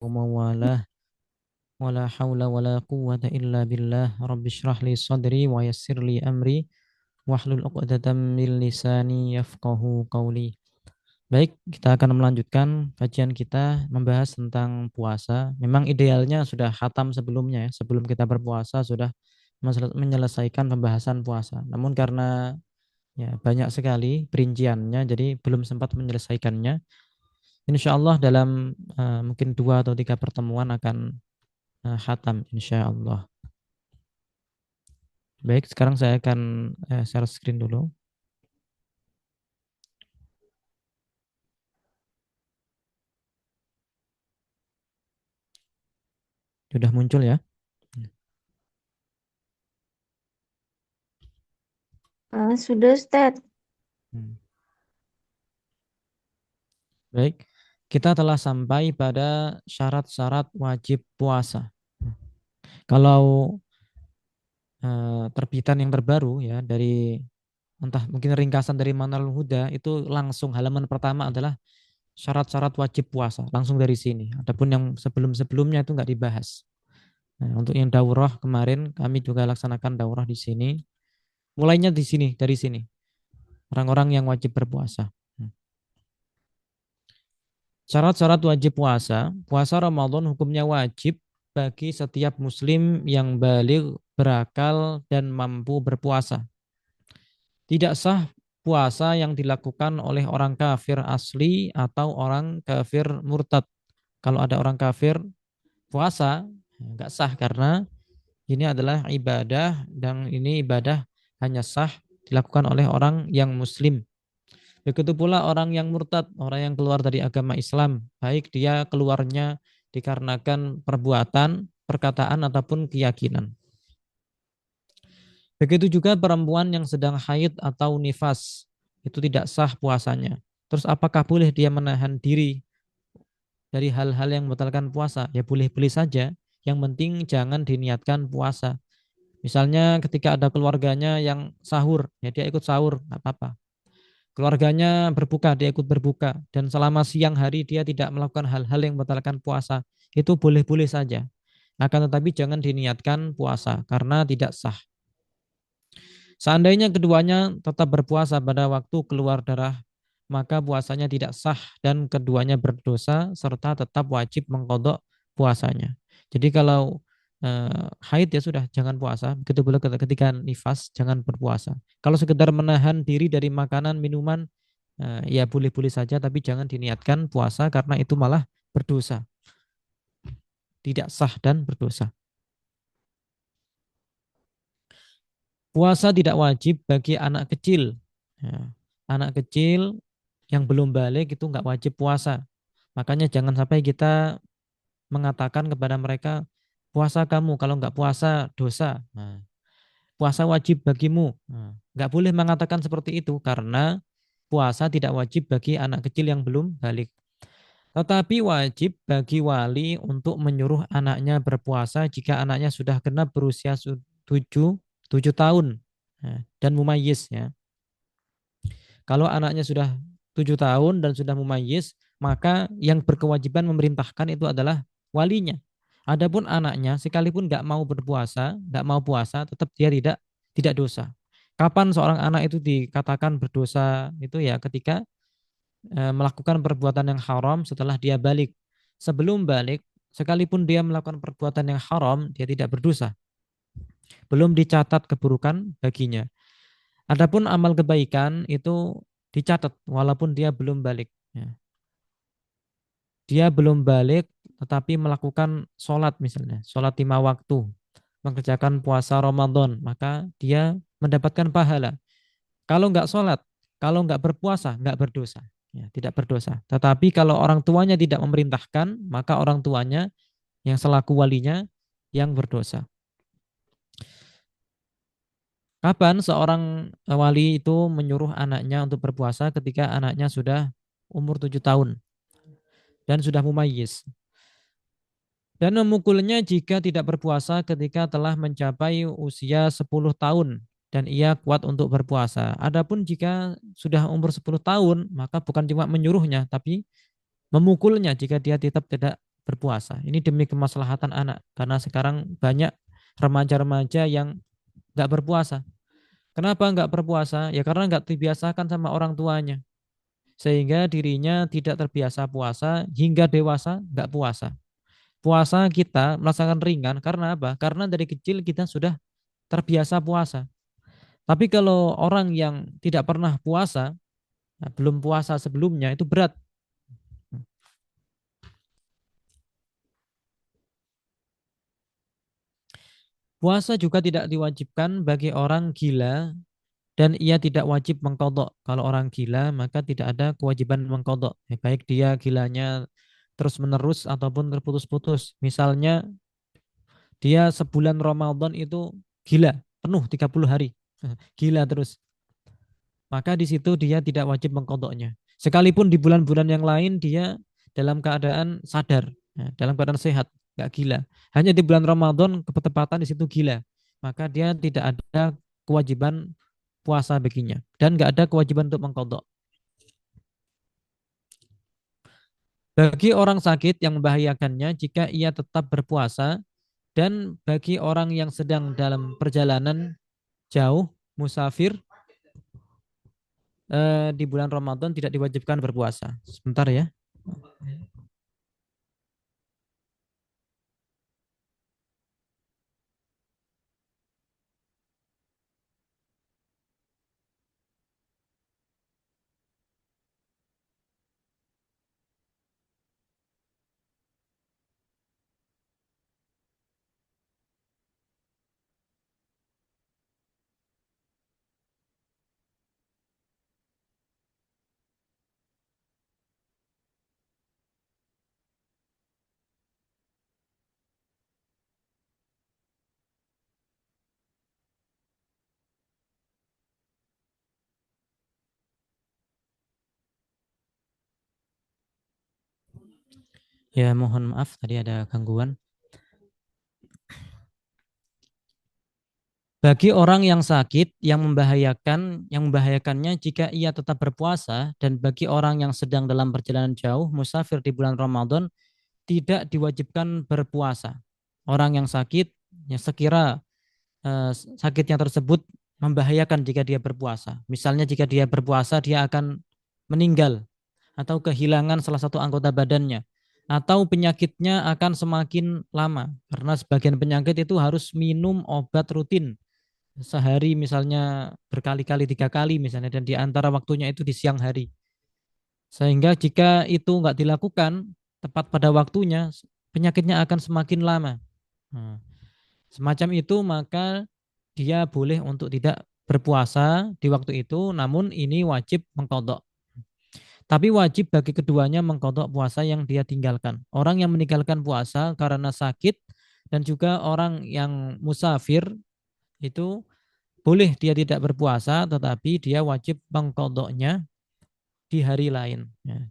ومواله ولا حول ولا قوة إلا بالله رب اشرح لي صدري ويسر لي أمري واhlul 'uqdatam min lisani yafqahu qawli. Baik, kita akan melanjutkan kajian kita membahas tentang puasa. Memang idealnya sudah khatam sebelumnya ya, sebelum kita berpuasa sudah menyelesaikan pembahasan puasa. Namun karena ya banyak sekali perinciannya jadi belum sempat menyelesaikannya. Insya Allah dalam mungkin 2 atau 3 pertemuan akan khatam insya Allah. Baik, sekarang saya akan share screen dulu. Sudah muncul ya. Sudah, Ustaz. Hmm. Baik, kita telah sampai pada syarat-syarat wajib puasa. Kalau terbitan yang terbaru ya dari entah mungkin ringkasan dari Manarul Huda itu langsung halaman pertama adalah syarat-syarat wajib puasa, langsung dari sini. Adapun yang sebelum-sebelumnya itu nggak dibahas. Nah, untuk yang daurah kemarin kami juga laksanakan daurah di sini. Mulainya di sini, dari sini. Orang-orang yang wajib berpuasa. Syarat-syarat wajib puasa. Puasa Ramadan hukumnya wajib bagi setiap muslim yang balik, berakal, dan mampu berpuasa. Tidak sah puasa yang dilakukan oleh orang kafir asli atau orang kafir murtad. Kalau ada orang kafir puasa, nggak sah karena ini adalah ibadah dan ini ibadah hanya sah dilakukan oleh orang yang muslim. Begitu pula orang yang murtad, orang yang keluar dari agama Islam, baik dia keluarnya dikarenakan perbuatan, perkataan ataupun keyakinan. Begitu juga perempuan yang sedang haid atau nifas, itu tidak sah puasanya. Terus apakah boleh dia menahan diri dari hal-hal yang membatalkan puasa? Ya boleh-boleh saja. Yang penting jangan diniatkan puasa. Misalnya ketika ada keluarganya yang sahur, ya dia ikut sahur, nggak apa-apa. Keluarganya berbuka, dia ikut berbuka. Dan selama siang hari dia tidak melakukan hal-hal yang membatalkan puasa. Itu boleh-boleh saja. Akan tetapi jangan diniatkan puasa karena tidak sah. Seandainya keduanya tetap berpuasa pada waktu keluar darah, maka puasanya tidak sah dan keduanya berdosa serta tetap wajib mengkodok puasanya. Jadi kalau haid ya sudah jangan puasa, begitu pula ketika nifas jangan berpuasa. Kalau sekedar menahan diri dari makanan, minuman, ya boleh-boleh saja tapi jangan diniatkan puasa karena itu malah berdosa, tidak sah dan berdosa. Puasa tidak wajib bagi anak kecil. Ya, anak kecil yang belum balik itu nggak wajib puasa. Makanya jangan sampai kita mengatakan kepada mereka, puasa kamu, kalau nggak puasa dosa. Nah, puasa wajib bagimu. Nah, nggak boleh mengatakan seperti itu karena puasa tidak wajib bagi anak kecil yang belum balik. Tetapi wajib bagi wali untuk menyuruh anaknya berpuasa jika anaknya sudah genap berusia 7 tahun dan mumayyiz ya. Kalau anaknya sudah 7 tahun dan sudah mumayyiz, maka yang berkewajiban memerintahkan itu adalah walinya. Adapun anaknya sekalipun nggak mau berpuasa, nggak mau puasa, tetap dia tidak dosa. Kapan seorang anak itu dikatakan berdosa itu ya ketika melakukan perbuatan yang haram setelah dia balik. Sebelum balik, sekalipun dia melakukan perbuatan yang haram, dia tidak berdosa. Belum dicatat keburukan baginya. Adapun amal kebaikan itu dicatat walaupun dia belum balik. Ya. Dia belum balik tetapi melakukan sholat misalnya, sholat 5 waktu, mengerjakan puasa Ramadan, maka dia mendapatkan pahala. Kalau nggak sholat, kalau nggak berpuasa, nggak berdosa. Ya, tidak berdosa. Tetapi kalau orang tuanya tidak memerintahkan, maka orang tuanya yang selaku walinya yang berdosa. Kapan seorang wali itu menyuruh anaknya untuk berpuasa ketika anaknya sudah umur 7 tahun dan sudah mumayyiz. Dan memukulnya jika tidak berpuasa ketika telah mencapai usia 10 tahun dan ia kuat untuk berpuasa. Adapun jika sudah umur 10 tahun, maka bukan cuma menyuruhnya, tapi memukulnya jika dia tetap berpuasa. Ini demi kemaslahatan anak, karena sekarang banyak remaja-remaja yang nggak berpuasa. Kenapa nggak berpuasa? Ya karena nggak dibiasakan sama orang tuanya, sehingga dirinya tidak terbiasa puasa hingga dewasa nggak puasa. Puasa kita merasakan ringan karena apa? Karena dari kecil kita sudah terbiasa puasa. Tapi kalau orang yang tidak pernah puasa, nah, belum puasa sebelumnya itu berat. Puasa juga tidak diwajibkan bagi orang gila dan ia tidak wajib mengkodok. Kalau orang gila maka tidak ada kewajiban mengkodok. Baik dia gilanya terus menerus ataupun terputus-putus. Misalnya dia sebulan Ramadan itu gila, penuh 30 hari. Gila terus. Maka di situ dia tidak wajib mengkodoknya. Sekalipun di bulan-bulan yang lain dia dalam keadaan sadar, ya, dalam keadaan sehat, nggak gila. Hanya di bulan Ramadan ketepatan di situ gila. Maka dia tidak ada kewajiban puasa baginya dan nggak ada kewajiban untuk mengkodok. Bagi orang sakit yang membahayakannya jika ia tetap berpuasa dan bagi orang yang sedang dalam perjalanan jauh, musafir di bulan Ramadan tidak diwajibkan berpuasa. Sebentar ya. Ya, mohon maaf tadi ada gangguan. Bagi orang yang sakit yang membahayakannya jika ia tetap berpuasa dan bagi orang yang sedang dalam perjalanan jauh musafir di bulan Ramadan tidak diwajibkan berpuasa. Orang yang sakit yang sekira sakitnya tersebut membahayakan jika dia berpuasa. Misalnya jika dia berpuasa dia akan meninggal atau kehilangan salah satu anggota badannya atau penyakitnya akan semakin lama karena sebagian penyakit itu harus minum obat rutin sehari misalnya berkali-kali 3 kali misalnya dan di antara waktunya itu di siang hari sehingga jika itu nggak dilakukan tepat pada waktunya penyakitnya akan semakin lama. Nah, semacam itu maka dia boleh untuk tidak berpuasa di waktu itu namun ini wajib mengkodok. Tapi wajib bagi keduanya mengkodok puasa yang dia tinggalkan. Orang yang meninggalkan puasa karena sakit dan juga orang yang musafir itu boleh dia tidak berpuasa tetapi dia wajib mengkodoknya di hari lain. Ya.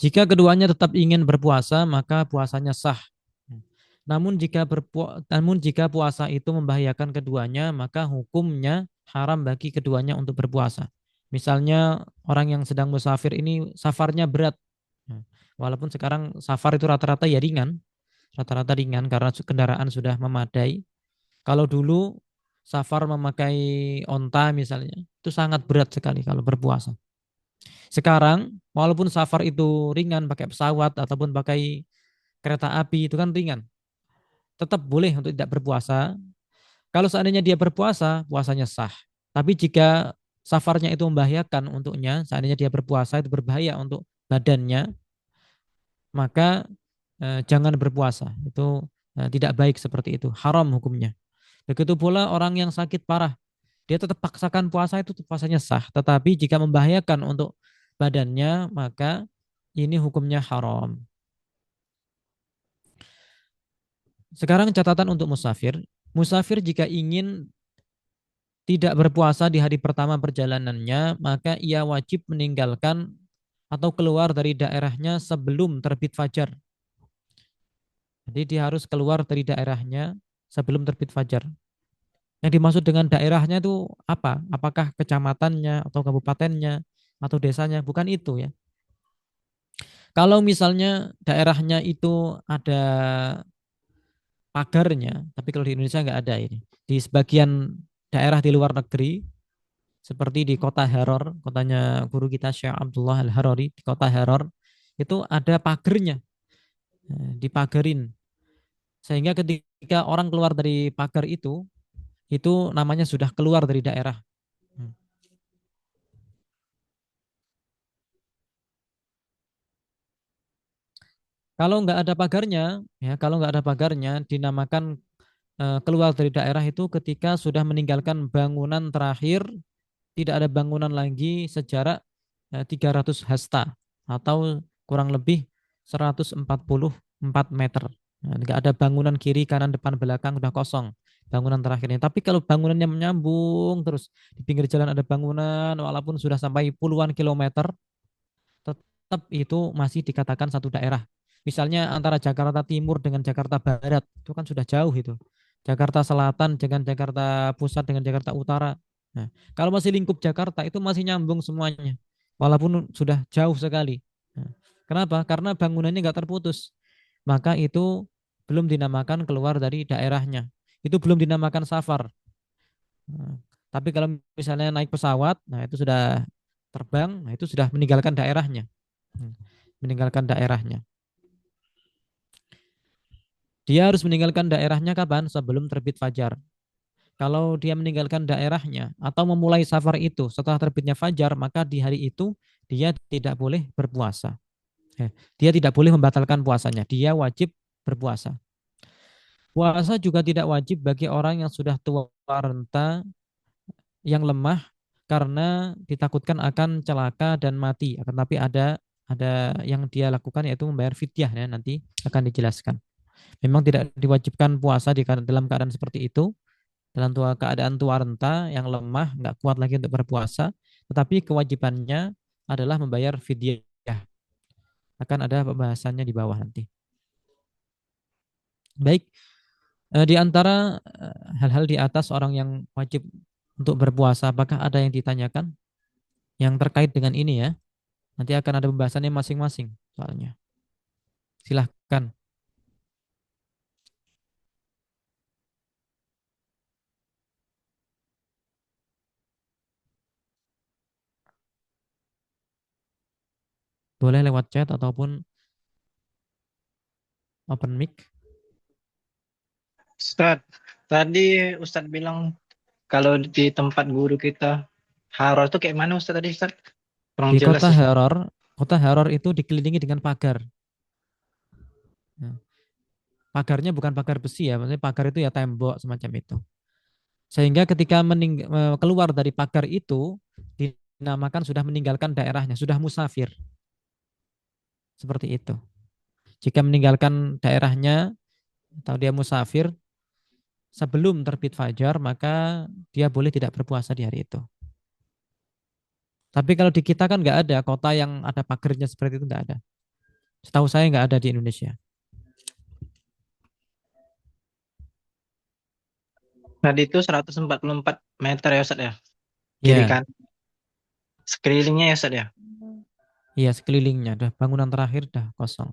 Jika keduanya tetap ingin berpuasa maka puasanya sah. Namun jika puasa itu membahayakan keduanya maka hukumnya haram bagi keduanya untuk berpuasa. Misalnya orang yang sedang musafir ini safarnya berat. Ya. Walaupun sekarang safar itu rata-rata ringan karena kendaraan sudah memadai. Kalau dulu safar memakai onta misalnya, itu sangat berat sekali kalau berpuasa. Sekarang walaupun safar itu ringan pakai pesawat ataupun pakai kereta api itu kan ringan, tetap boleh untuk tidak berpuasa. Kalau seandainya dia berpuasa, puasanya sah. Tapi jika safarnya itu membahayakan untuknya, seandainya dia berpuasa itu berbahaya untuk badannya, maka jangan berpuasa. Itu tidak baik seperti itu, haram hukumnya. Begitu pula orang yang sakit parah, dia tetap paksakan puasa itu puasanya sah. Tetapi jika membahayakan untuk badannya, maka ini hukumnya haram. Sekarang catatan untuk musafir. Musafir jika ingin tidak berpuasa di hari pertama perjalanannya, maka ia wajib meninggalkan atau keluar dari daerahnya sebelum terbit fajar. Jadi dia harus keluar dari daerahnya sebelum terbit fajar. Yang dimaksud dengan daerahnya itu apa? Apakah kecamatannya atau kabupatennya atau desanya, bukan itu ya. Kalau misalnya daerahnya itu ada pagarnya, tapi kalau di Indonesia nggak ada ini. Di sebagian daerah di luar negeri, seperti di kota Haror, kotanya guru kita Syekh Abdullah Al-Harori, di kota Haror, itu ada pagernya, dipagarin. Sehingga ketika orang keluar dari pagar itu namanya sudah keluar dari daerah. Hmm. Kalau nggak ada pagarnya, ya kalau nggak ada pagarnya, dinamakan keluar dari daerah itu ketika sudah meninggalkan bangunan terakhir, tidak ada bangunan lagi sejarak 300 hasta atau kurang lebih 144 meter. Nah, nggak ada bangunan kiri, kanan, depan, belakang, udah kosong bangunan terakhirnya. Tapi kalau bangunannya menyambung terus di pinggir jalan ada bangunan, walaupun sudah sampai puluhan kilometer, tetap itu masih dikatakan satu daerah. Misalnya antara Jakarta Timur dengan Jakarta Barat, itu kan sudah jauh itu. Jakarta Selatan dengan Jakarta Pusat dengan Jakarta Utara. Nah, kalau masih lingkup Jakarta itu masih nyambung semuanya, walaupun sudah jauh sekali. Nah, kenapa? Karena bangunannya nggak terputus. Maka itu belum dinamakan keluar dari daerahnya. Itu belum dinamakan safar. Nah, tapi kalau misalnya naik pesawat, nah itu sudah terbang, nah itu sudah meninggalkan daerahnya. Hmm. Meninggalkan daerahnya. Dia harus meninggalkan daerahnya kapan? Sebelum terbit fajar. Kalau dia meninggalkan daerahnya atau memulai safar itu setelah terbitnya fajar, maka di hari itu dia tidak boleh berpuasa. Dia tidak boleh membatalkan puasanya. Dia wajib berpuasa. Puasa juga tidak wajib bagi orang yang sudah tua renta, yang lemah karena ditakutkan akan celaka dan mati. Akan tapi ada yang dia lakukan yaitu membayar fidyah ya, nanti akan dijelaskan. Memang tidak diwajibkan puasa dalam keadaan seperti itu, dalam keadaan tua renta yang lemah, nggak kuat lagi untuk berpuasa, tetapi kewajibannya adalah membayar fidyah. Akan ada pembahasannya di bawah nanti. Baik, di antara hal-hal di atas orang yang wajib untuk berpuasa, apakah ada yang ditanyakan yang terkait dengan ini ya? Nanti akan ada pembahasannya masing-masing soalnya. Silahkan, boleh lewat chat ataupun open mic. Ustaz, tadi Ustaz bilang kalau di tempat guru kita Haror itu kayak mana Ustaz tadi Ustaz? Kurang Di jelas Ustaz. Kota Haror itu dikelilingi dengan pagar. Nah, pagarnya bukan pagar besi ya, maksudnya pagar itu ya tembok semacam itu. Sehingga ketika keluar dari pagar itu dinamakan sudah meninggalkan daerahnya, sudah musafir. Seperti itu. Jika meninggalkan daerahnya atau dia musafir sebelum terbit fajar, maka dia boleh tidak berpuasa di hari itu. Tapi kalau di kita kan nggak ada kota yang ada pagarnya seperti itu, nggak ada. Setahu saya nggak ada di Indonesia. Tadi itu 144 meter ya Ustaz ya. Kiri Ya, kan sekelilingnya ya Ustaz ya. iya sekelilingnya, udah bangunan terakhir dah kosong.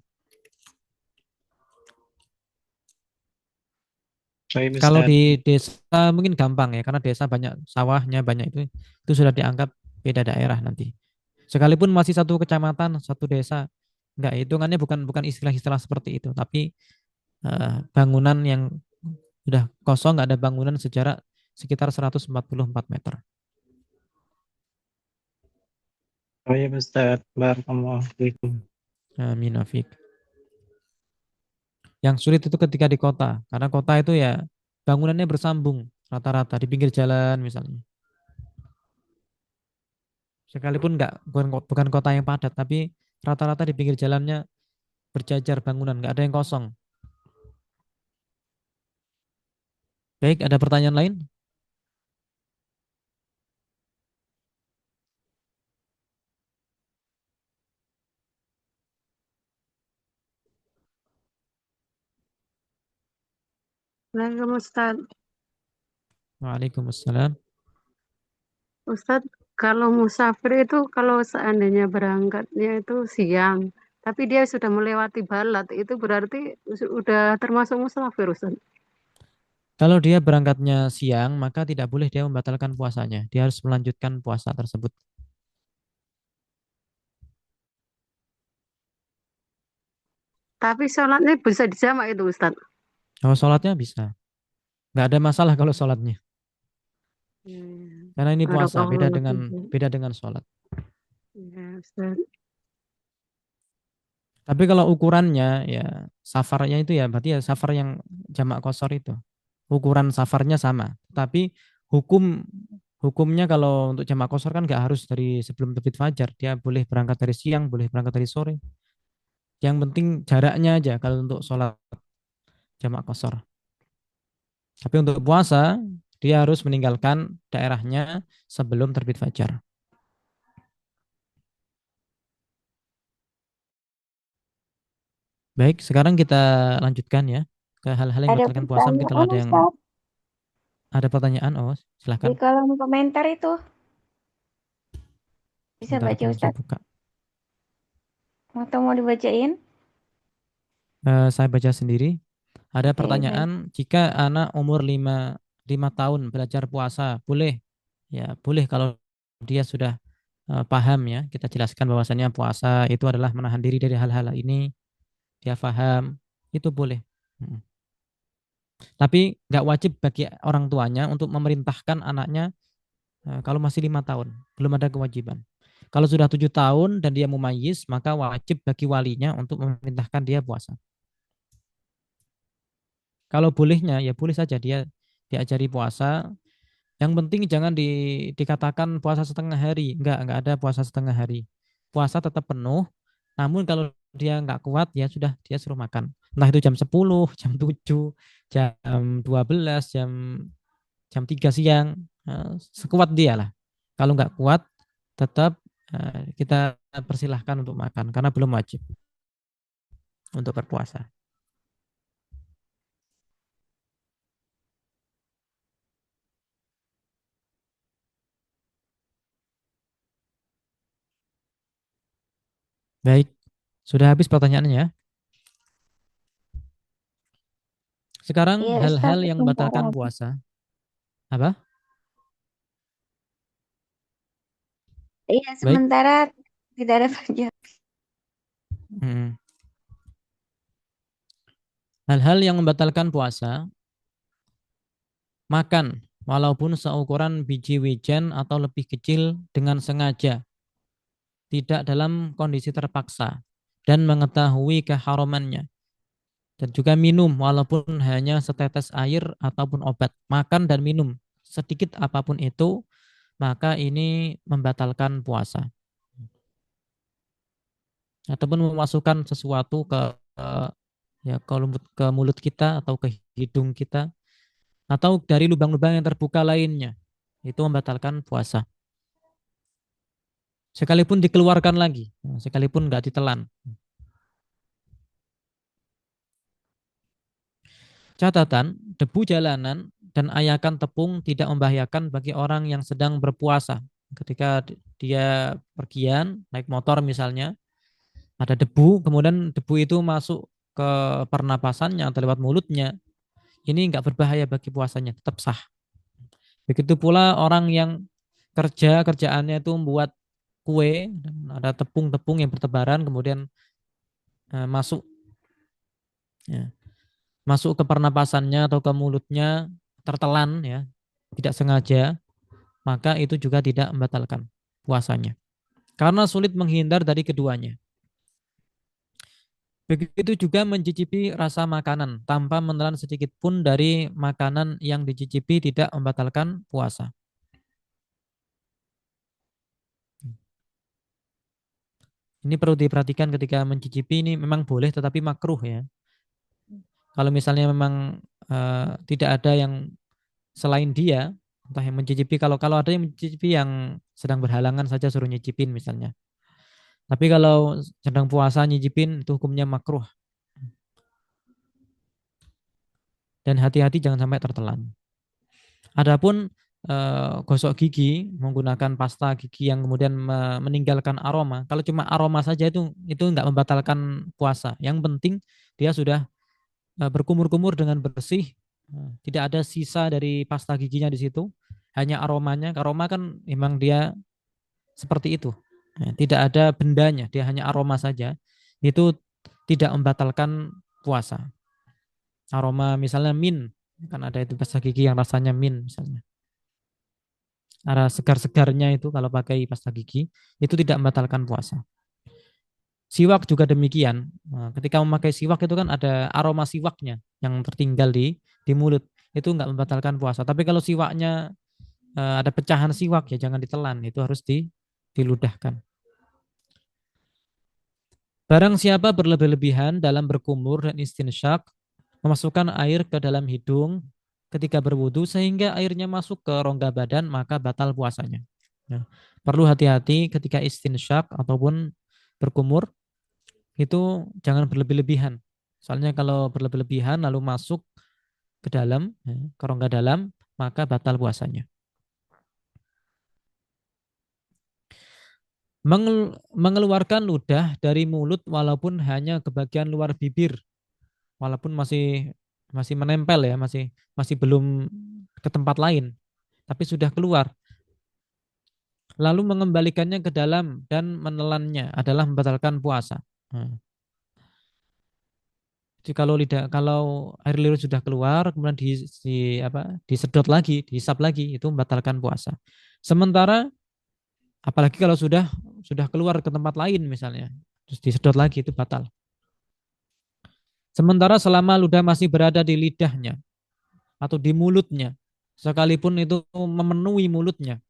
Baik Kalau Ustaz. di desa mungkin gampang ya, karena desa banyak sawahnya, banyak itu sudah dianggap beda daerah nanti. Sekalipun masih satu kecamatan, satu desa, enggak hitungannya bukan bukan istilah-istilah seperti itu, tapi bangunan yang sudah kosong, nggak ada bangunan sejarak sekitar 144 meter. Baik Ustaz. Barakallahu fiikum. Amin Afik. Yang sulit itu ketika di kota, karena kota itu ya bangunannya bersambung rata-rata di pinggir jalan misalnya. Sekalipun nggak bukan kota yang padat, tapi rata-rata di pinggir jalannya berjajar bangunan, nggak ada yang kosong. Baik, ada pertanyaan lain? Assalamualaikum Ustaz. Waalaikumsalam. Ustaz, Kalau musafir itu kalau seandainya berangkatnya itu siang, tapi dia sudah melewati balat, itu berarti sudah termasuk musafir, Ustaz. Kalau dia berangkatnya siang, maka tidak boleh dia membatalkan puasanya. Dia harus melanjutkan puasa tersebut. Tapi sholatnya bisa dijamak itu, Ustaz. Kalau sholatnya bisa. Nggak ada masalah kalau sholatnya. Hmm. Karena ini puasa, Barakallahu fikum. beda dengan sholat. Ya, Ustaz. Tapi kalau ukurannya ya safarnya itu ya berarti ya safar yang jamak qashar itu. Ukuran safarnya sama. Tapi hukum hukumnya kalau untuk jamak qashar kan nggak harus dari sebelum terbit fajar. Dia boleh berangkat dari siang, boleh berangkat dari sore. Yang penting jaraknya aja kalau untuk sholat jamak qashar. Tapi untuk puasa dia harus meninggalkan daerahnya sebelum terbit fajar. Baik, sekarang kita lanjutkan ya ke hal-hal yang Ada membatalkan puasa. Mungkin kalau pertanyaan, ada yang Ustaz, ada pertanyaan, oh di silahkan. kolom komentar itu. Bisa Sebentar baca, aku Ustaz. buka. Atau mau dibacain? Saya baca sendiri. Ada Oke, baik. pertanyaan, jika anak umur 5 tahun belajar puasa, boleh? Ya, boleh kalau dia sudah paham ya. Kita jelaskan bahwasannya puasa itu adalah menahan diri dari hal-hal ini. Dia paham, itu boleh. Hmm. Tapi nggak wajib bagi orang tuanya untuk memerintahkan anaknya kalau masih 5 tahun. Belum ada kewajiban. Kalau sudah 7 tahun dan dia mumayyiz, maka wajib bagi walinya untuk memerintahkan dia puasa. Kalau bolehnya ya boleh saja dia diajari puasa. Yang penting jangan dikatakan puasa setengah hari. Enggak ada puasa setengah hari. Puasa tetap penuh. Namun kalau dia enggak kuat ya sudah dia suruh makan. Entah itu jam 10, jam 7, jam 12, jam 3 siang. Sekuat dia lah. Kalau enggak kuat tetap kita persilahkan untuk makan karena belum wajib untuk berpuasa. Baik, sudah habis pertanyaannya. Sekarang Iya, Ustaz, hal-hal yang sebentar membatalkan lagi. puasa. Apa? Iya, Baik. sementara tidak ada pelajaran. Hmm. Hal-hal yang membatalkan puasa, makan walaupun seukuran biji wijen atau lebih kecil dengan sengaja, tidak dalam kondisi terpaksa, dan mengetahui keharamannya. Dan juga minum walaupun hanya setetes air ataupun obat. Makan dan minum sedikit apapun itu, maka ini membatalkan puasa. Ataupun memasukkan sesuatu ke mulut kita atau ke hidung kita atau dari lubang-lubang yang terbuka lainnya. Itu membatalkan puasa. Sekalipun dikeluarkan lagi, sekalipun nggak ditelan. Catatan, debu jalanan dan ayakan tepung tidak membahayakan bagi orang yang sedang berpuasa. Ketika dia pergian, naik motor misalnya, ada debu, kemudian debu itu masuk ke pernapasannya atau lewat mulutnya, ini nggak berbahaya bagi puasanya, tetap sah. Begitu pula orang yang kerjaannya itu membuat kue, dan ada tepung-tepung yang bertebaran, kemudian masuk ya, masuk ke pernapasannya atau ke mulutnya, tertelan ya, tidak sengaja, maka itu juga tidak membatalkan puasanya. Karena sulit menghindar dari keduanya. Begitu juga mencicipi rasa makanan tanpa menelan sedikit pun dari makanan yang dicicipi tidak membatalkan puasa. Ini perlu diperhatikan ketika mencicipi, ini memang boleh tetapi makruh ya. Kalau misalnya memang tidak ada yang selain dia, entah yang mencicipi, kalau kalau ada yang mencicipi yang sedang berhalangan saja suruh nyicipin misalnya. Tapi kalau sedang puasa nyicipin itu hukumnya makruh. Dan hati-hati jangan sampai tertelan. Adapun gosok gigi menggunakan pasta gigi yang kemudian meninggalkan aroma. Kalau cuma aroma saja itu nggak membatalkan puasa. Yang penting dia sudah berkumur-kumur dengan bersih, tidak ada sisa dari pasta giginya di situ, hanya aromanya. Aroma kan memang dia seperti itu. Tidak ada bendanya, dia hanya aroma saja. Itu tidak membatalkan puasa. Aroma misalnya mint, kan ada itu pasta gigi yang rasanya mint misalnya. Arah segar-segarnya itu kalau pakai pasta gigi itu tidak membatalkan puasa. Siwak juga demikian. Nah, ketika memakai siwak itu kan ada aroma siwaknya yang tertinggal di mulut. Itu nggak membatalkan puasa. Tapi kalau siwaknya ada pecahan siwak ya jangan ditelan. Itu harus diludahkan. Barang siapa berlebih-lebihan dalam berkumur dan istinsyak, memasukkan air ke dalam hidung ketika berwudu sehingga airnya masuk ke rongga badan, maka batal puasanya. Nah, perlu hati-hati ketika istinsyak ataupun berkumur, itu jangan berlebih-lebihan. Soalnya kalau berlebih-lebihan lalu masuk ke dalam, ke rongga dalam, maka batal puasanya. Mengeluarkan ludah dari mulut walaupun hanya ke bagian luar bibir, walaupun masih menempel ya, masih belum ke tempat lain, tapi sudah keluar. Lalu mengembalikannya ke dalam dan menelannya adalah membatalkan puasa. Jadi kalau air liur sudah keluar kemudian disedot lagi, dihisap lagi, itu membatalkan puasa. Sementara apalagi kalau sudah keluar ke tempat lain misalnya, terus disedot lagi itu batal. Sementara selama ludah masih berada di lidahnya atau di mulutnya, sekalipun itu memenuhi mulutnya,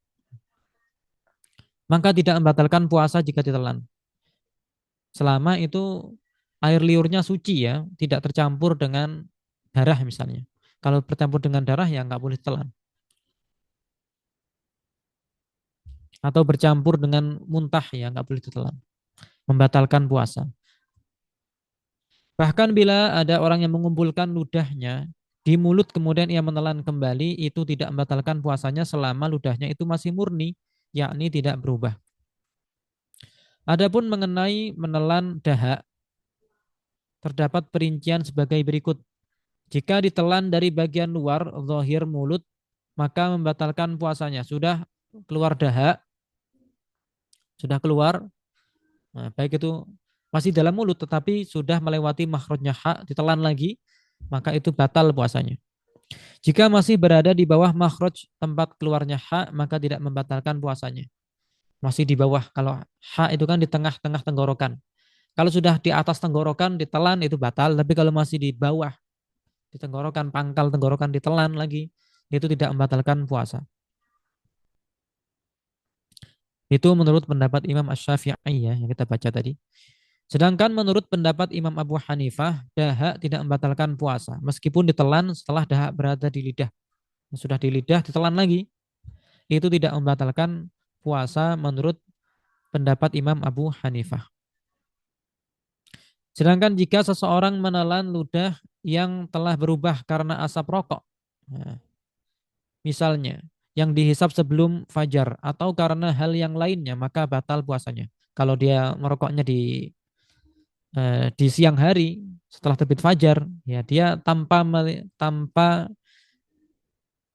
maka tidak membatalkan puasa jika ditelan. Selama itu air liurnya suci ya, tidak tercampur dengan darah misalnya. Kalau bercampur dengan darah ya nggak boleh telan. Atau bercampur dengan muntah ya nggak boleh ditelan. Membatalkan puasa. Bahkan bila ada orang yang mengumpulkan ludahnya di mulut kemudian ia menelan kembali, itu tidak membatalkan puasanya selama ludahnya itu masih murni, yakni tidak berubah. Adapun mengenai menelan dahak, terdapat perincian sebagai berikut. Jika ditelan dari bagian luar, zahir mulut, maka membatalkan puasanya. Sudah keluar dahak, sudah keluar, nah, baik itu masih dalam mulut tetapi sudah melewati makhrajnya hak, ditelan lagi, maka itu batal puasanya. Jika masih berada di bawah makhraj tempat keluarnya hak, maka tidak membatalkan puasanya. Masih di bawah, kalau hak itu kan di tengah-tengah tenggorokan. Kalau sudah di atas tenggorokan ditelan itu batal, tapi kalau masih di bawah di tenggorokan, pangkal tenggorokan ditelan lagi, itu tidak membatalkan puasa. Itu menurut pendapat Imam Asy-Syafi'i ya, yang kita baca tadi. Sedangkan menurut pendapat Imam Abu Hanifah, dahak tidak membatalkan puasa, meskipun ditelan setelah dahak berada di lidah. Sudah di lidah, ditelan lagi, itu tidak membatalkan puasa menurut pendapat Imam Abu Hanifah. Sedangkan jika seseorang menelan ludah yang telah berubah karena asap rokok, nah, misalnya yang dihisap sebelum fajar atau karena hal yang lainnya, maka batal puasanya. Kalau dia merokoknya di siang hari setelah terbit fajar, ya dia tanpa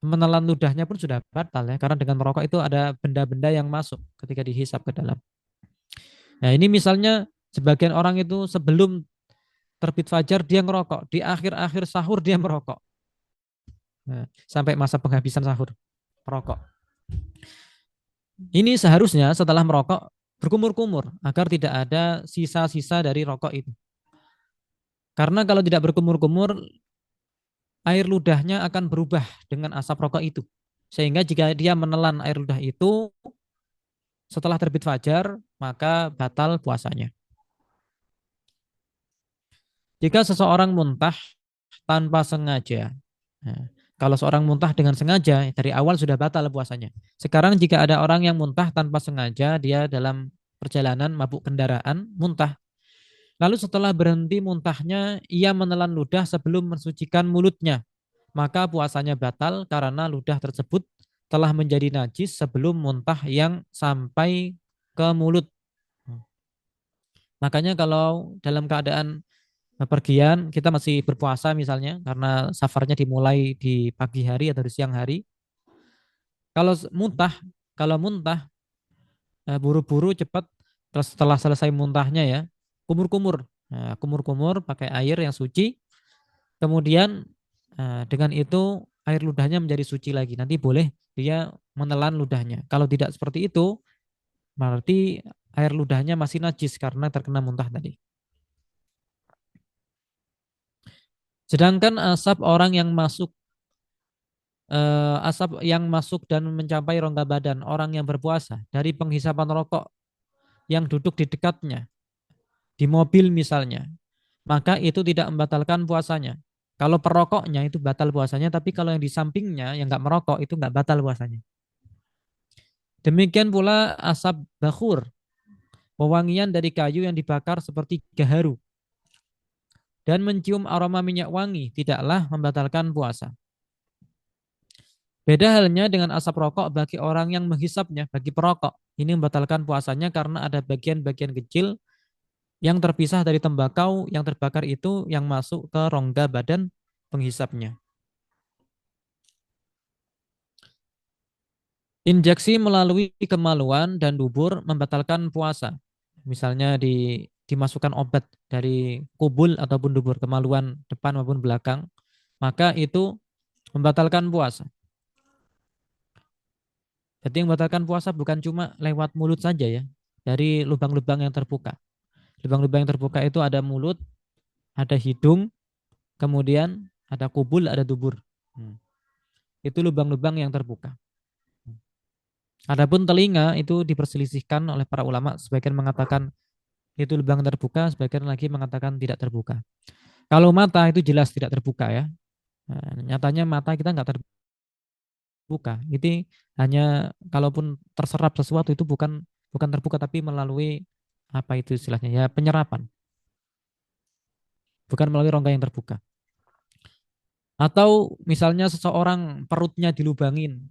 menelan ludahnya pun sudah batal ya, karena dengan merokok itu ada benda-benda yang masuk ketika dihisap ke dalam. Nah ini misalnya sebagian orang itu sebelum terbit fajar dia ngerokok, di akhir-akhir sahur dia merokok. Nah, sampai masa penghabisan sahur, merokok. Ini seharusnya setelah merokok berkumur-kumur agar tidak ada sisa-sisa dari rokok itu. Karena kalau tidak berkumur-kumur, air ludahnya akan berubah dengan asap rokok itu. Sehingga jika dia menelan air ludah itu setelah terbit fajar, maka batal puasanya. Jika seseorang muntah tanpa sengaja, nah, kalau seorang muntah dengan sengaja, dari awal sudah batal puasanya. Sekarang jika ada orang yang muntah tanpa sengaja, dia dalam perjalanan mabuk kendaraan, muntah. Lalu setelah berhenti muntahnya, ia menelan ludah sebelum mensucikan mulutnya. Maka puasanya batal karena ludah tersebut telah menjadi najis sebelum muntah yang sampai ke mulut. Makanya kalau dalam keadaan pergian kita masih berpuasa misalnya karena safarnya dimulai di pagi hari atau di siang hari. Kalau muntah, kalau muntah buru-buru cepat terus setelah selesai muntahnya ya, kumur-kumur. Nah, kumur-kumur pakai air yang suci. Kemudian dengan itu air ludahnya menjadi suci lagi. Nanti boleh dia menelan ludahnya. Kalau tidak seperti itu, berarti air ludahnya masih najis karena terkena muntah tadi. Sedangkan asap yang masuk dan mencapai rongga badan orang yang berpuasa dari penghisapan rokok yang duduk di dekatnya, di mobil misalnya, maka itu tidak membatalkan puasanya. Kalau perokoknya itu batal puasanya, tapi kalau yang di sampingnya yang nggak merokok itu nggak batal puasanya. Demikian pula asap bakhur, pewangian dari kayu yang dibakar seperti gaharu, dan mencium aroma minyak wangi tidaklah membatalkan puasa. Beda halnya dengan asap rokok bagi orang yang menghisapnya, bagi perokok. Ini membatalkan puasanya karena ada bagian-bagian kecil yang terpisah dari tembakau yang terbakar itu yang masuk ke rongga badan penghisapnya. Injeksi melalui kemaluan dan dubur membatalkan puasa. Misalnya dimasukkan obat dari kubul ataupun dubur, kemaluan depan maupun belakang, maka itu membatalkan puasa. Jadi yang membatalkan puasa bukan cuma lewat mulut saja ya, dari lubang-lubang yang terbuka. Lubang-lubang yang terbuka itu ada mulut, ada hidung, kemudian ada kubul, ada dubur. Itu lubang-lubang yang terbuka. Adapun telinga itu diperselisihkan oleh para ulama, sebagian mengatakan itu lubang terbuka, sebagian lagi mengatakan tidak terbuka. Kalau mata itu jelas tidak terbuka ya. Nah, nyatanya mata kita nggak terbuka. Itu hanya kalaupun terserap sesuatu itu bukan terbuka tapi melalui apa itu istilahnya ya, penyerapan. Bukan melalui rongga yang terbuka. Atau misalnya seseorang perutnya dilubangin.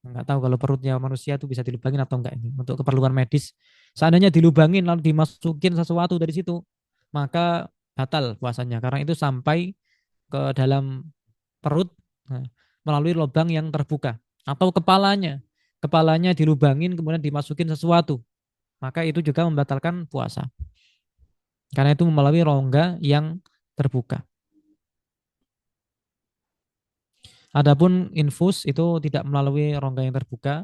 Nggak tahu kalau perutnya manusia itu bisa dilubangin atau enggak ini untuk keperluan medis. Seandainya dilubangin lalu dimasukin sesuatu dari situ, maka batal puasanya karena itu sampai ke dalam perut melalui lubang yang terbuka. Atau kepalanya dilubangin kemudian dimasukin sesuatu, maka itu juga membatalkan puasa. Karena itu melalui rongga yang terbuka. Adapun infus itu tidak melalui rongga yang terbuka,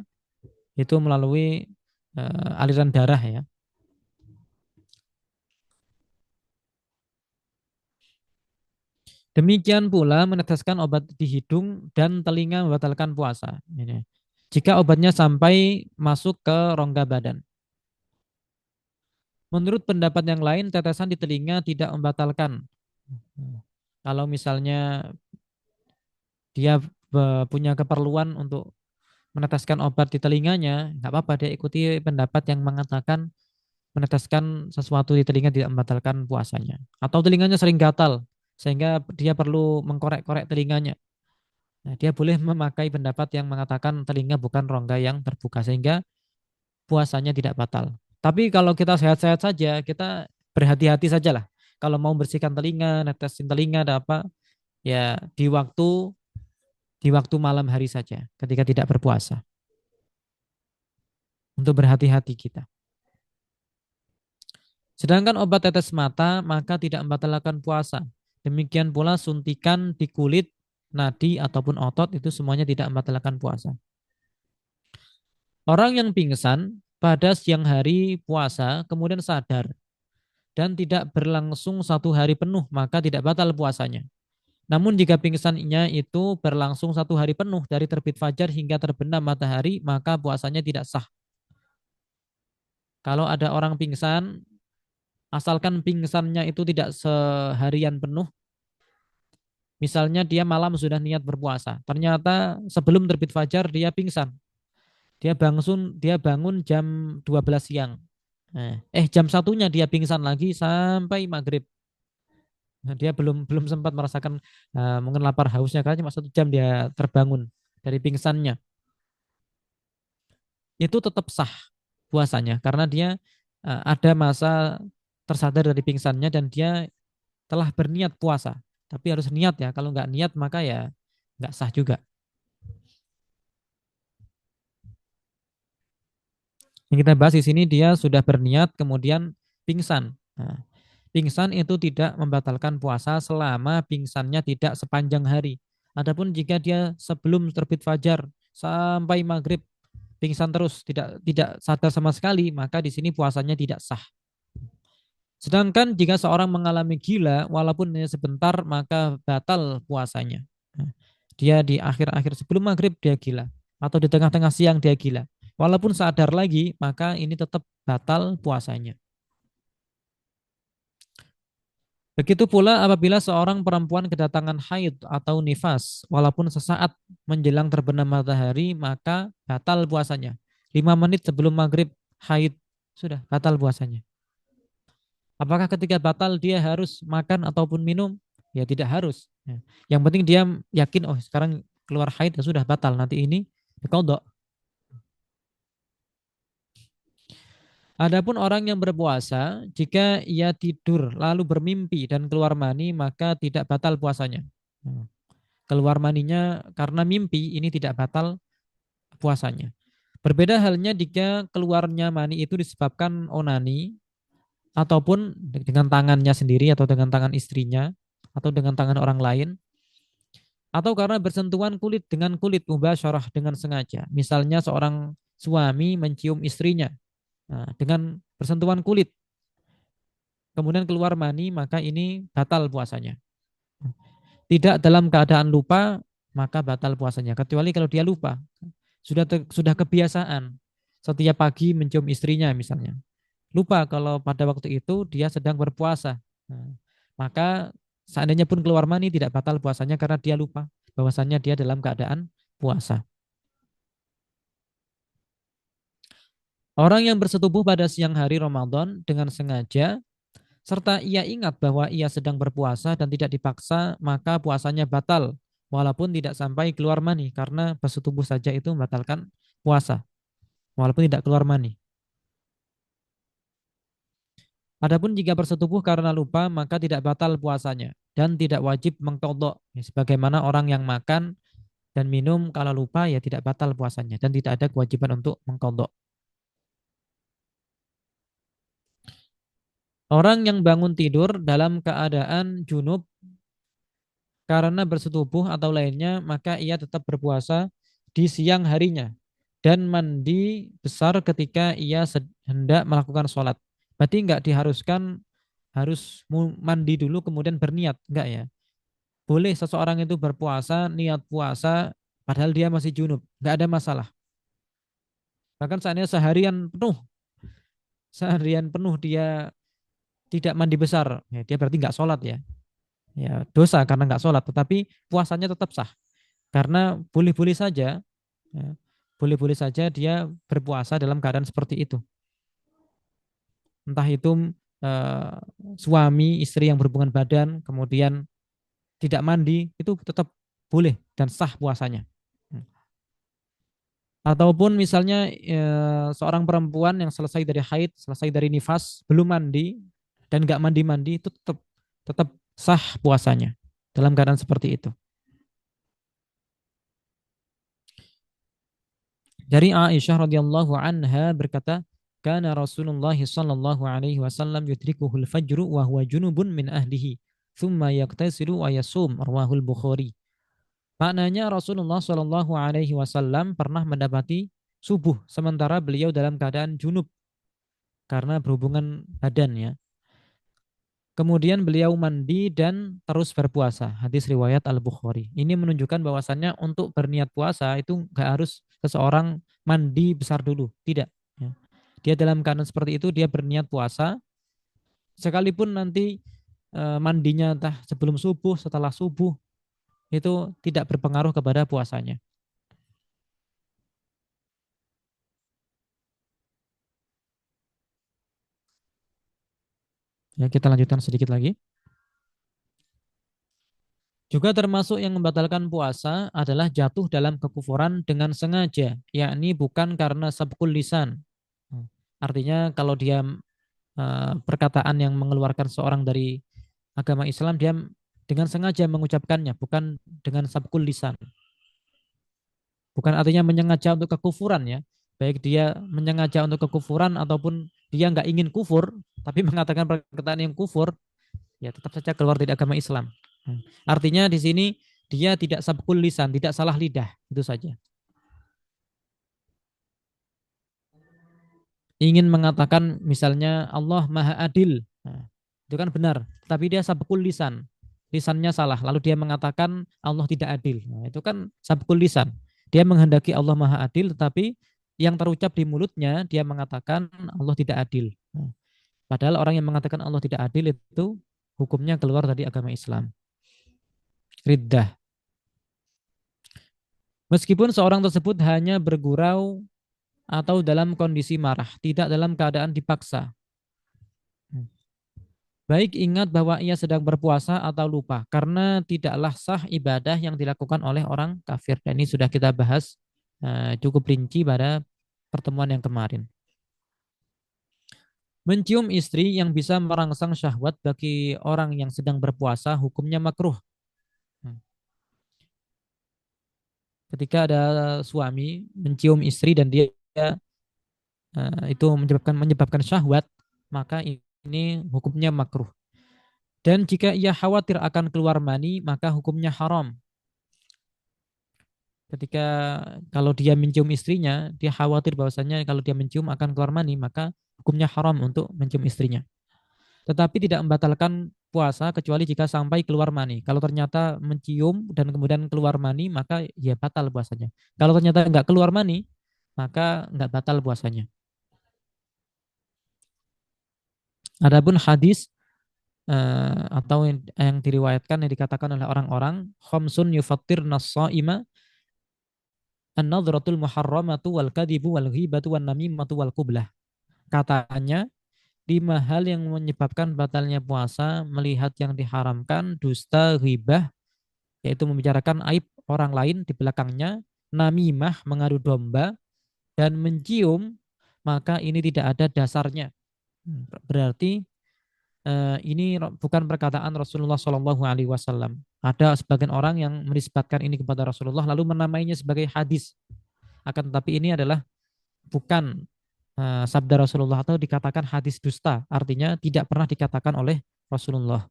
itu melalui aliran darah ya. Demikian pula meneteskan obat di hidung dan telinga membatalkan puasa. Ini. Jika obatnya sampai masuk ke rongga badan. Menurut pendapat yang lain, tetesan di telinga tidak membatalkan. Kalau misalnya dia punya keperluan untuk meneteskan obat di telinganya, nggak apa-apa, dia ikuti pendapat yang mengatakan meneteskan sesuatu di telinga tidak membatalkan puasanya. Atau telinganya sering gatal, sehingga dia perlu mengkorek-korek telinganya. Nah, dia boleh memakai pendapat yang mengatakan telinga bukan rongga yang terbuka, sehingga puasanya tidak batal. Tapi kalau kita sehat-sehat saja, kita berhati-hati sajalah. Kalau mau bersihkan telinga, netesin telinga, ada apa, ya di waktu malam hari saja, ketika tidak berpuasa. Untuk berhati-hati kita. Sedangkan obat tetes mata maka tidak membatalkan puasa. Demikian pula suntikan di kulit, nadi ataupun otot itu semuanya tidak membatalkan puasa. Orang yang pingsan pada siang hari puasa kemudian sadar dan tidak berlangsung 1 hari penuh maka tidak batal puasanya. Namun jika pingsannya itu berlangsung 1 hari penuh dari terbit fajar hingga terbenam matahari maka puasanya tidak sah. Kalau ada orang pingsan, asalkan pingsannya itu tidak seharian penuh, misalnya dia malam sudah niat berpuasa, ternyata sebelum terbit fajar dia pingsan. Dia bangun jam 12 siang. Jam 1-nya dia pingsan lagi sampai maghrib. Nah, dia belum sempat merasakan mungkin lapar hausnya karena cuma 1 jam dia terbangun. dari pingsannya, itu tetap sah puasanya karena dia ada masa tersadar dari pingsannya dan dia telah berniat puasa. Tapi harus niat ya. Kalau nggak niat maka ya nggak sah juga. Yang kita bahas di sini dia sudah berniat kemudian pingsan. Nah, pingsan itu tidak membatalkan puasa selama pingsannya tidak sepanjang hari. Adapun jika dia sebelum terbit fajar sampai maghrib pingsan terus tidak tidak sadar sama sekali, maka di sini puasanya tidak sah. Sedangkan jika seorang mengalami gila, walaupun hanya sebentar, maka batal puasanya. Nah, dia di akhir-akhir sebelum maghrib dia gila, atau di tengah-tengah siang dia gila. Walaupun sadar lagi, maka ini tetap batal puasanya. Begitu pula apabila seorang perempuan kedatangan haid atau nifas, walaupun sesaat menjelang terbenam matahari, maka batal puasanya. 5 menit sebelum maghrib haid, sudah batal puasanya. Apakah ketika batal dia harus makan ataupun minum? Ya tidak harus. Ya. Yang penting dia yakin, oh sekarang keluar haid ya sudah batal. Nanti ini qadha. Adapun orang yang berpuasa, jika ia tidur lalu bermimpi dan keluar mani, maka tidak batal puasanya. Keluar maninya karena mimpi, ini tidak batal puasanya. Berbeda halnya jika keluarnya mani itu disebabkan onani, ataupun dengan tangannya sendiri atau dengan tangan istrinya atau dengan tangan orang lain atau karena bersentuhan kulit dengan kulit mubasyarah dengan sengaja. Misalnya seorang suami mencium istrinya dengan bersentuhan kulit kemudian keluar mani maka ini batal puasanya. Tidak dalam keadaan lupa maka batal puasanya kecuali kalau dia lupa. Sudah kebiasaan setiap pagi mencium istrinya misalnya. Lupa kalau pada waktu itu dia sedang berpuasa. Nah, maka seandainya pun keluar mani tidak batal puasanya karena dia lupa bahwasannya dia dalam keadaan puasa. Orang yang bersetubuh pada siang hari Ramadan dengan sengaja serta ia ingat bahwa ia sedang berpuasa dan tidak dipaksa, maka puasanya batal walaupun tidak sampai keluar mani karena bersetubuh saja itu membatalkan puasa walaupun tidak keluar mani. Adapun jika bersetubuh karena lupa, maka tidak batal puasanya dan tidak wajib mengqadha. Sebagaimana orang yang makan dan minum kalau lupa ya tidak batal puasanya dan tidak ada kewajiban untuk mengqadha. Orang yang bangun tidur dalam keadaan junub karena bersetubuh atau lainnya, maka ia tetap berpuasa di siang harinya dan mandi besar ketika ia hendak melakukan sholat. Berarti enggak diharuskan harus mandi dulu kemudian berniat, enggak ya? Boleh seseorang itu berpuasa, niat puasa, padahal dia masih junub. Nggak ada masalah. Bahkan seandainya seharian penuh dia tidak mandi besar, ya dia berarti nggak sholat ya. Ya dosa karena nggak sholat, tetapi puasanya tetap sah. Karena boleh-boleh saja, ya, boleh-boleh saja dia berpuasa dalam keadaan seperti itu. Entah itu eh, suami, istri yang berhubungan badan, kemudian tidak mandi, itu tetap boleh dan sah puasanya. Ataupun misalnya seorang perempuan yang selesai dari haid, selesai dari nifas, belum mandi dan nggak mandi-mandi itu tetap tetap sah puasanya dalam keadaan seperti itu. Dari Aisyah radhiyallahu anha berkata, "Kana Rasulullah sallallahu alaihi wasallam yudrikuhul fajru wa huwa junubun min ahlihi, thumma yaqtasilu wa yasum." Rawahul Bukhari. Maknanya Rasulullah Shallallahu Alaihi Wasallam pernah mendapati subuh sementara beliau dalam keadaan junub karena berhubungan badan ya. Kemudian beliau mandi dan terus berpuasa. Hadis riwayat Al-Bukhari. Ini menunjukkan bahwasannya untuk berniat puasa itu nggak harus seseorang mandi besar dulu. Tidak. Ya. Dia dalam keadaan seperti itu dia berniat puasa. Sekalipun nanti mandinya entah sebelum subuh, setelah subuh itu tidak berpengaruh kepada puasanya. Ya, kita lanjutkan sedikit lagi. Juga termasuk yang membatalkan puasa adalah jatuh dalam kekufuran dengan sengaja, yakni bukan karena sabqul lisan. Artinya kalau dia perkataan yang mengeluarkan seorang dari agama Islam, dia dengan sengaja mengucapkannya, bukan dengan sabqul lisan. Bukan artinya menyengaja untuk kekufuran ya. Baik dia menyengaja untuk kekufuran ataupun dia nggak ingin kufur, tapi mengatakan perkataan yang kufur, ya tetap saja keluar dari agama Islam. Artinya di sini dia tidak sabqul lisan, tidak salah lidah, itu saja. Ingin mengatakan misalnya Allah Maha Adil, nah, itu kan benar, tapi dia sabqul lisan, lisannya salah, lalu dia mengatakan Allah tidak adil, nah, itu kan sabqul lisan. Dia menghendaki Allah Maha Adil, tetapi yang terucap di mulutnya dia mengatakan Allah tidak adil. Nah, padahal orang yang mengatakan Allah tidak adil itu hukumnya keluar dari agama Islam, riddah. Meskipun seorang tersebut hanya bergurau atau dalam kondisi marah, tidak dalam keadaan dipaksa. Baik ingat bahwa ia sedang berpuasa atau lupa, karena tidaklah sah ibadah yang dilakukan oleh orang kafir. Dan ini sudah kita bahas cukup rinci pada pertemuan yang kemarin. Mencium istri yang bisa merangsang syahwat bagi orang yang sedang berpuasa, hukumnya makruh. Ketika ada suami mencium istri dan dia itu menyebabkan syahwat, maka ini hukumnya makruh. Dan jika ia khawatir akan keluar mani, maka hukumnya haram. Ketika kalau dia mencium istrinya, dia khawatir bahwasanya kalau dia mencium akan keluar mani, maka hukumnya haram untuk mencium istrinya. Tetapi tidak membatalkan puasa kecuali jika sampai keluar mani. Kalau ternyata mencium dan kemudian keluar mani, maka ya batal puasanya. Kalau ternyata nggak keluar mani, maka nggak batal puasanya. Adapun hadis atau yang diriwayatkan yang dikatakan oleh orang-orang khamsun yufattirna shaima an-nadratul muharramatu wal kadibu wal ghibatu wan namimatu wal qublah. Katanya 5 hal yang menyebabkan batalnya puasa: melihat yang diharamkan, dusta, ghibah yaitu membicarakan aib orang lain di belakangnya, namimah mengadu domba, dan mencium, maka ini tidak ada dasarnya. Berarti ini bukan perkataan Rasulullah Shallallahu Alaihi Wasallam. Ada sebagian orang yang menisbatkan ini kepada Rasulullah lalu menamainya sebagai hadis. Akan tetapi ini adalah bukan sabda Rasulullah atau dikatakan hadis dusta. Artinya tidak pernah dikatakan oleh Rasulullah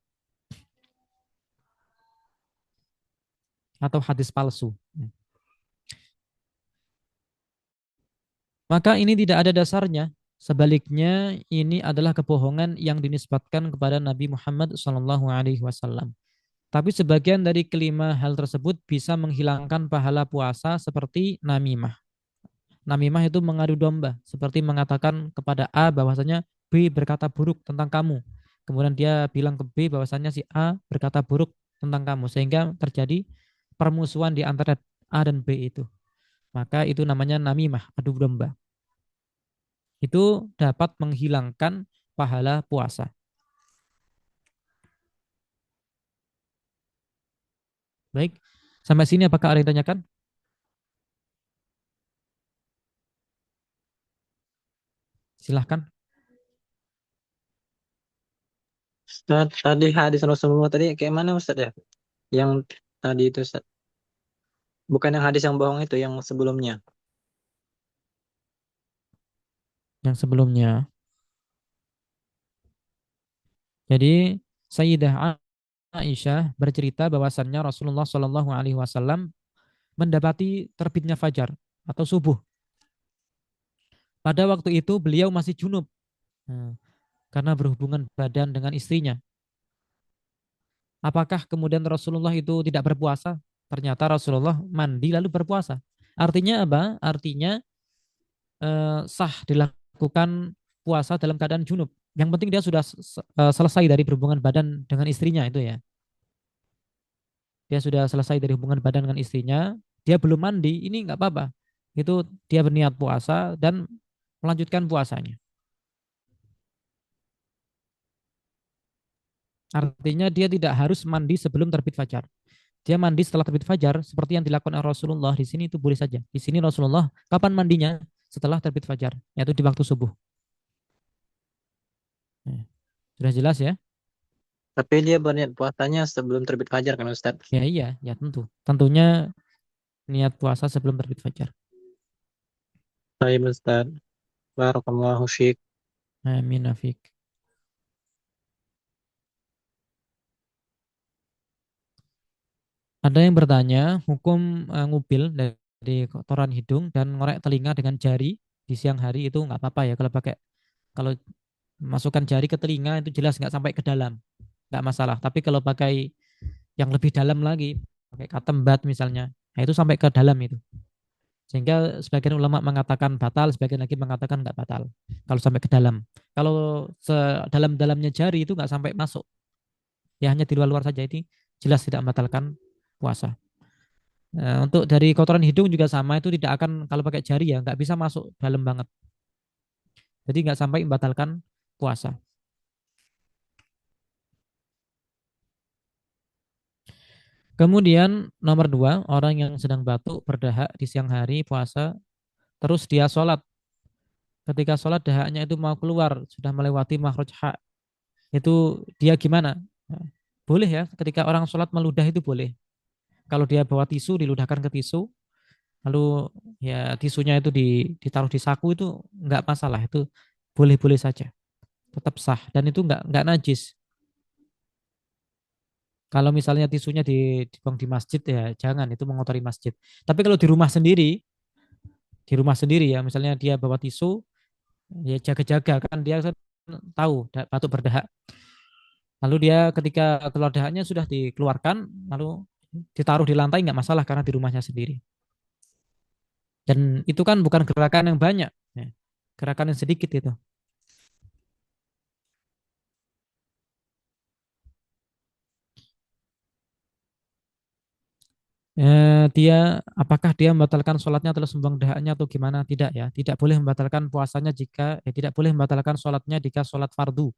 atau hadis palsu. Maka ini tidak ada dasarnya. Sebaliknya ini adalah kebohongan yang dinisbatkan kepada Nabi Muhammad SAW. Tapi sebagian dari kelima hal tersebut bisa menghilangkan pahala puasa seperti namimah. Namimah itu mengadu domba, seperti mengatakan kepada A bahwasanya B berkata buruk tentang kamu. Kemudian dia bilang ke B bahwasanya si A berkata buruk tentang kamu, sehingga terjadi permusuhan di antara A dan B itu. Maka itu namanya namimah, adu domba. Itu dapat menghilangkan pahala puasa. Baik, sampai sini apakah ada yang tanyakan? Silahkan. Ustaz, tadi hadis Rasulullah tadi kayak mana Ustaz ya? Yang tadi itu Ustaz. Bukan yang hadis yang bohong itu, yang sebelumnya. Yang sebelumnya. Jadi Sayyidah Aisyah bercerita bahwasannya Rasulullah Shallallahu Alaihi Wasallam mendapati terbitnya fajar atau subuh. Pada waktu itu beliau masih junub karena berhubungan badan dengan istrinya. Apakah kemudian Rasulullah itu tidak berpuasa? Ternyata Rasulullah mandi lalu berpuasa. Artinya apa? Artinya sah dilakukan puasa dalam keadaan junub. Yang penting dia sudah selesai dari berhubungan badan dengan istrinya itu ya. Dia sudah selesai dari hubungan badan dengan istrinya, dia belum mandi, ini nggak apa-apa. Itu dia berniat puasa dan melanjutkan puasanya. Artinya dia tidak harus mandi sebelum terbit fajar. dia mandi setelah terbit fajar seperti yang dilakukan oleh Rasulullah di sini itu boleh saja. Di sini Rasulullah kapan mandinya? Setelah terbit fajar, yaitu di waktu subuh. Nah, sudah jelas ya? Tapi dia berniat puasanya sebelum terbit fajar kan Ustaz? Ya iya, ya tentu. Tentunya niat puasa sebelum terbit fajar. Baik Ustaz. Barakallahu fiik. Amin afik. Ada yang bertanya, hukum ngupil dari kotoran hidung dan ngorek telinga dengan jari di siang hari itu nggak apa-apa ya kalau masukkan jari ke telinga itu jelas nggak sampai ke dalam, nggak masalah. Tapi kalau pakai yang lebih dalam lagi, pakai cotton bud misalnya, nah itu sampai ke dalam itu. Sehingga sebagian ulama mengatakan batal, sebagian lagi mengatakan nggak batal kalau sampai ke dalam. Kalau sedalam-dalamnya jari itu nggak sampai masuk, ya hanya di luar-luar saja, itu jelas tidak membatalkan puasa. Nah, untuk dari kotoran hidung juga sama, itu tidak akan kalau pakai jari ya nggak bisa masuk dalam banget. Jadi nggak sampai membatalkan puasa. Kemudian nomor dua, orang yang sedang batuk berdahak di siang hari puasa, terus dia sholat. Ketika sholat dahaknya itu mau keluar, sudah melewati makhraj ha. Itu dia gimana? Nah, boleh ya, ketika orang sholat meludah itu boleh. Kalau dia bawa tisu, diludahkan ke tisu, lalu ya tisunya itu ditaruh di saku itu nggak masalah, itu boleh-boleh saja, tetap sah dan itu nggak najis. Kalau misalnya tisunya dibuang di masjid ya jangan, itu mengotori masjid. Tapi kalau di rumah sendiri ya, misalnya dia bawa tisu, ya jaga-jaga kan dia kan tahu batuk berdahak. Lalu dia ketika keluar dahaknya sudah dikeluarkan, lalu ditaruh di lantai nggak masalah karena di rumahnya sendiri. Dan itu kan bukan gerakan yang banyak, ya. Gerakan yang sedikit itu. Dia apakah dia membatalkan sholatnya atau sembang dahaknya atau gimana? Tidak ya, tidak boleh membatalkan puasanya tidak boleh membatalkan sholatnya jika sholat fardu.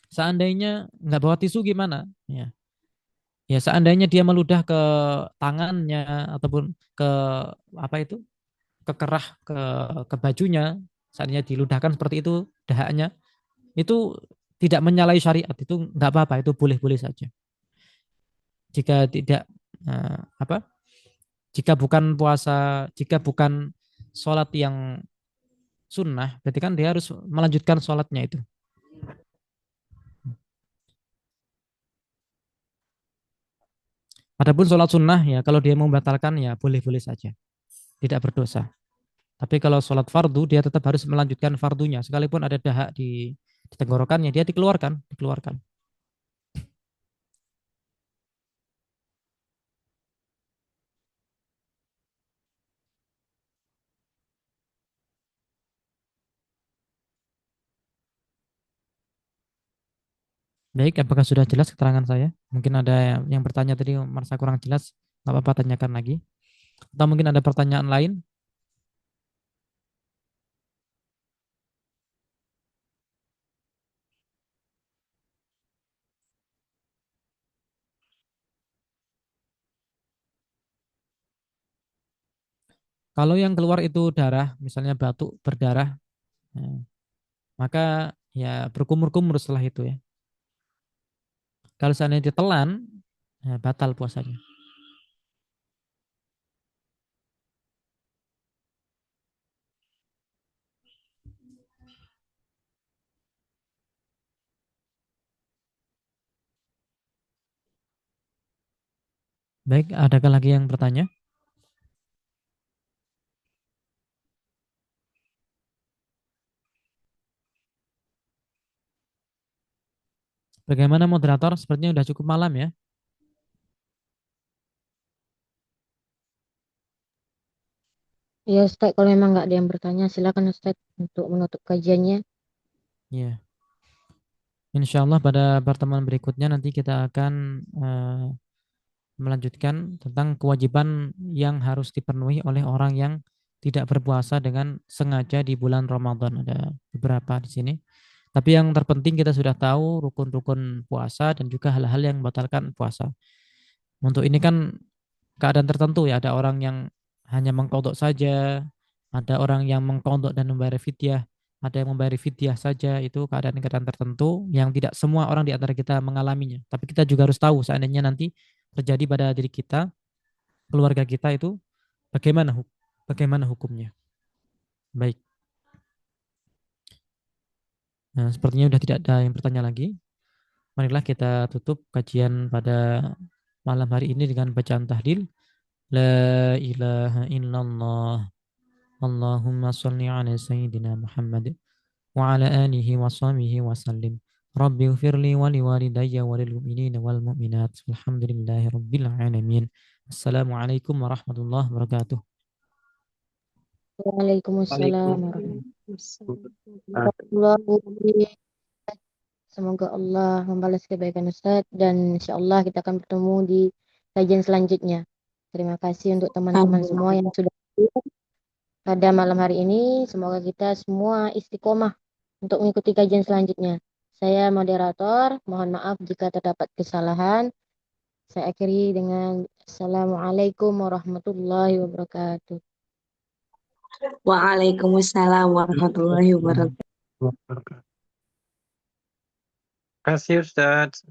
Seandainya nggak bawa tisu gimana? Ya seandainya dia meludah ke tangannya ataupun ke apa itu, ke kerah ke bajunya, seandainya diludahkan seperti itu dahaknya, itu tidak menyalahi syariat, itu nggak apa-apa, itu boleh-boleh saja. Jika tidak apa? Jika bukan sholat yang sunnah, berarti kan dia harus melanjutkan sholatnya itu. Adapun sholat sunnah ya, kalau dia membatalkan ya boleh-boleh saja, tidak berdosa. Tapi kalau sholat fardu, dia tetap harus melanjutkan fardunya, sekalipun ada dahak di tenggorokannya, dia dikeluarkan. Baik, apakah sudah jelas keterangan saya? Mungkin ada yang bertanya tadi merasa kurang jelas, nggak apa-apa tanyakan lagi. Atau mungkin ada pertanyaan lain? Kalau yang keluar itu darah, misalnya batuk berdarah, nah, maka ya berkumur-kumur setelah itu ya. Kalau seandainya ditelan, ya batal puasanya. Baik, adakah lagi yang bertanya? Bagaimana moderator? Sepertinya sudah cukup malam ya. Ya Ustaz, kalau memang nggak ada yang bertanya, silakan Ustaz untuk menutup kajiannya. Ya, insya Allah pada pertemuan berikutnya nanti kita akan melanjutkan tentang kewajiban yang harus dipenuhi oleh orang yang tidak berpuasa dengan sengaja di bulan Ramadan. Ada beberapa di sini. Tapi yang terpenting kita sudah tahu rukun-rukun puasa dan juga hal-hal yang membatalkan puasa. Untuk ini kan keadaan tertentu ya, ada orang yang hanya mengkodok saja, ada orang yang mengkodok dan membayar fidyah, ada yang membayar fidyah saja, itu keadaan-keadaan tertentu yang tidak semua orang di antara kita mengalaminya. Tapi kita juga harus tahu seandainya nanti terjadi pada diri kita, keluarga kita itu bagaimana hukumnya. Baik. Nah, sepertinya sudah tidak ada yang bertanya lagi. Marilah kita tutup kajian pada malam hari ini dengan bacaan tahlil. La ilaha illallah. Allahumma salli ala sayyidina Muhammad wa ala alihi wa sahbihi wa sallim. Rabbi ghfirli wa liwalidayya wa lil mu'minina wal mu'minat. Alhamdulillahi rabbil alamin. Assalamualaikum warahmatullahi wabarakatuh. Waalaikumsalam warahmatullahi wabarakatuh. Semoga Allah membalas kebaikan Ustadz dan insya Allah kita akan bertemu di kajian selanjutnya. Terima kasih untuk teman-teman semua yang sudah hadir pada malam hari ini. Semoga kita semua istiqomah untuk mengikuti kajian selanjutnya. Saya moderator, mohon maaf jika terdapat kesalahan. Saya akhiri dengan Assalamualaikum warahmatullahi wabarakatuh. Waalaikumsalam warahmatullahi wabarakatuh. Terima kasih Ustaz.